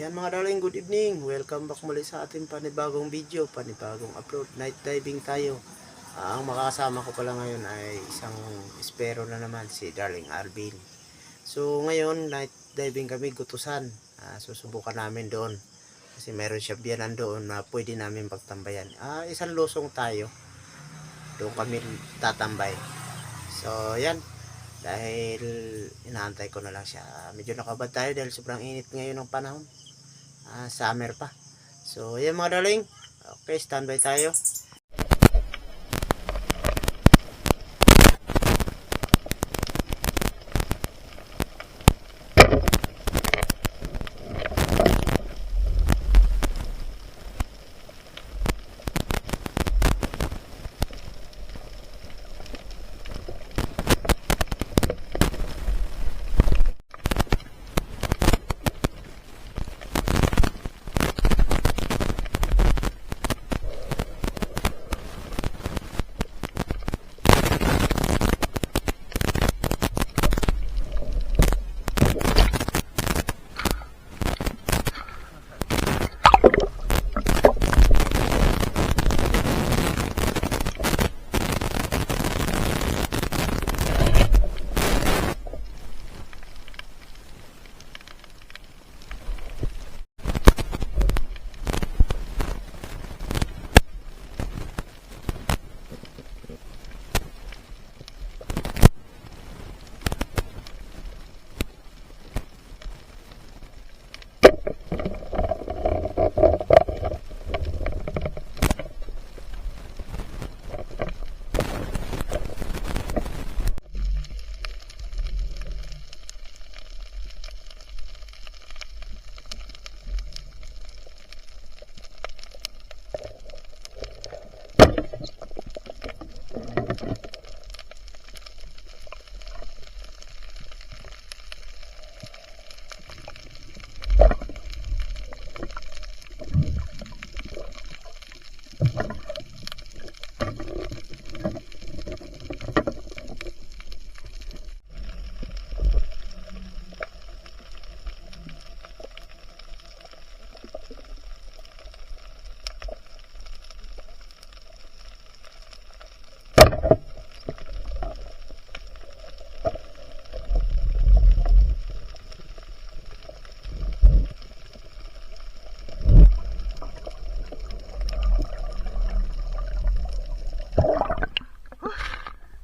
Ayan mga darling, good evening. Welcome back muli sa ating panibagong video, panibagong upload. Night diving tayo. Ang makakasama ko pala ngayon ay isang espero na naman, si Darling Alvin. So ngayon, night diving kami, Gutusan. Susubukan namin doon. Kasi meron siya biyanan doon na pwede namin pagtambayan. Isang lusong tayo. Doon kami tatambay. So yan. Dahil inaantay ko na lang siya. Medyo nakabad tayo dahil sobrang init ngayon ng panahon. Summer pa. So yan mga darling. Okay, standby tayo.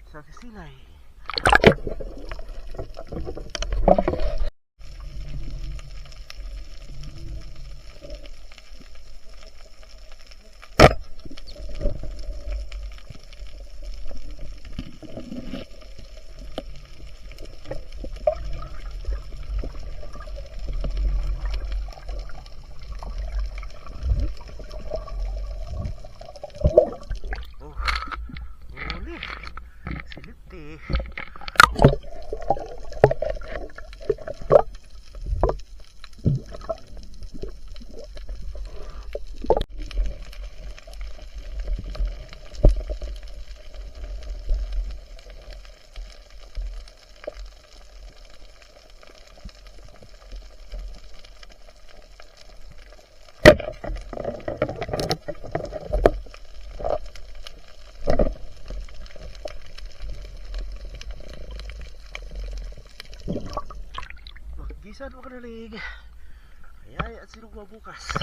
Sa kasilay. Gisan mo ka nalig. Ay, at sinong mabukas.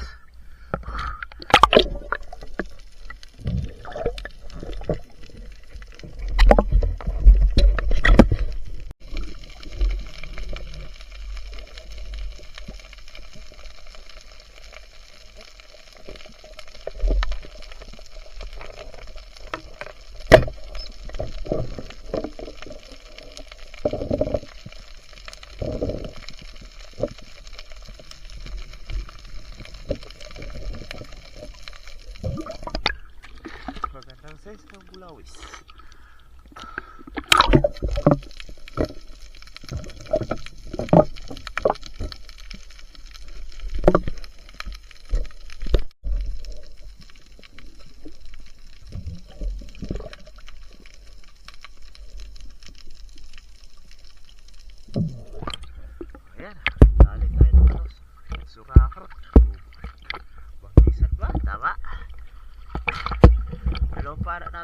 Magandang size ng bulawis. Ayan, dali tayo ng surakar.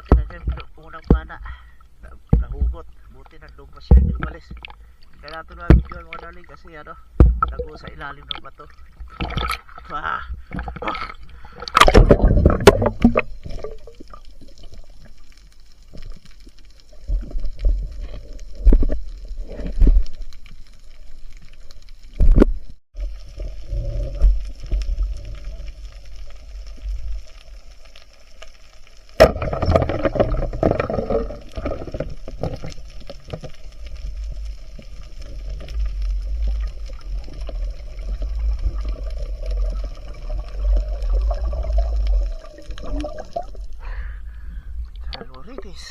natin na dyan, unang pana. Nahugot. Buti na lumpas siya, hindi umalis. Kaya natin na video mga darling kasi ano, nago sa ilalim ng bato. Ah! Salmoritis.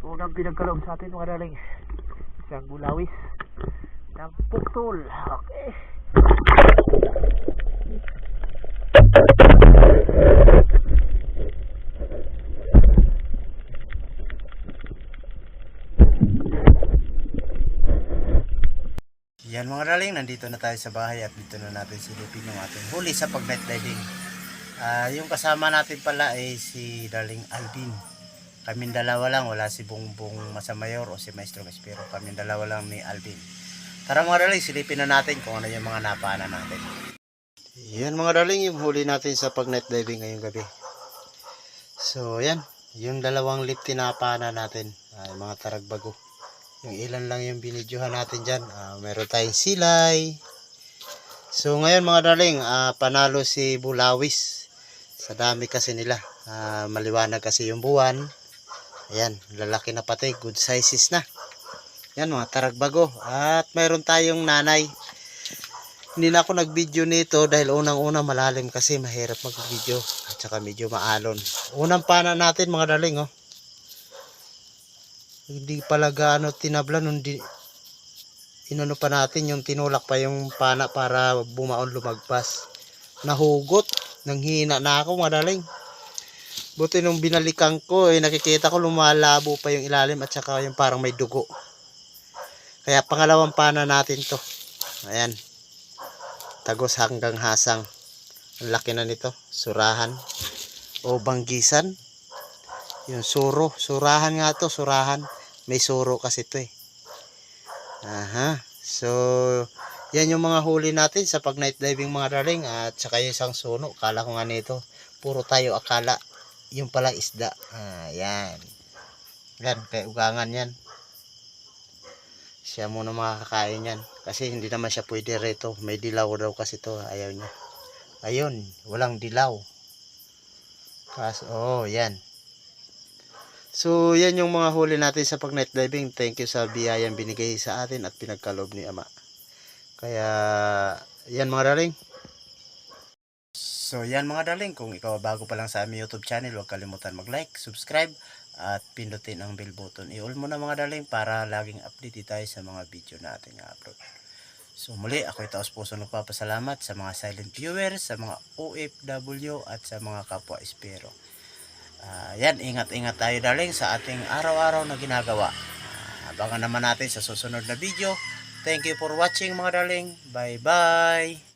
Unang pinagkaloob sa atin mga darling, isang bulawis ng putol. Okay. Yan mga darling, nandito na tayo sa bahay at dito na natin silipin yung ating huli sa pag night diving. Yung kasama natin pala ay si Darling Alvin. Kaming dalawa lang, wala si Bongbong Masamayor o si Maestro Gaspero. Kaming dalawa lang ni Alvin. Tara mga darling, silipin na natin kung ano yung mga napana natin. Yan mga darling, yung huli natin sa pag night diving ngayong gabi. So yan, yung dalawang lip tinapana natin, mga taragbago. Yung ilan lang yung binidyohan natin dyan. Meron tayong silay. So ngayon mga darling, panalo si Bulawis. Sa dami kasi nila. Maliwanag kasi yung buwan. Ayan, lalaki na pati. Good sizes na. Yan mga taragbago. At mayroon tayong nanay. Hindi na ako nag-video nito dahil unang-una malalim kasi mahirap mag-video. At saka medyo maalon. Unang pana natin mga darling, oh. Hindi pala gaano tinabla nung inano pa natin yung tinulak pa yung pana para bumaon lumagpas. Nahugot, nanghina na ako mga darling. Buti nung binalikan ko nakikita ko lumalabo pa yung ilalim at saka yung parang may dugo. Kaya pangalawang pana natin to. Ayan. Tagos hanggang hasang. Ang laki na nito, surahan o banggisan. Yung suro, surahan nga to, surahan. May suro kasi to eh. Aha. So, yan yung mga huli natin sa pag night diving mga darling. At saka yung isang suno. Akala ko nga nito, puro tayo akala. Yung pala isda. Yan. Yan, kaya ugangan yan. Siya muna makakakain yan. Kasi hindi naman siya pwede rito. May dilaw daw kasi to. Ayaw niya. Ayun, walang dilaw. Kaso, yan. So, yan yung mga huli natin sa pag night diving. Thank you sa biyayang binigay sa atin at pinagkaloob ni Ama. Kaya, yan mga darling. So, yan mga darling. Kung ikaw bago pa lang sa aming YouTube channel, huwag kalimutan mag-like, subscribe, at pindutin ang bell button. I-all mo na mga darling para laging update tayo sa mga video na ating upload. So, muli, ako taos puso nagpapasalamat sa mga silent viewers, sa mga OFW, at sa mga kapwa espero. Yan, ingat-ingat tayo darling sa ating araw-araw na ginagawa. Abangan naman natin sa susunod na video. Thank you for watching mga darling. Bye-bye!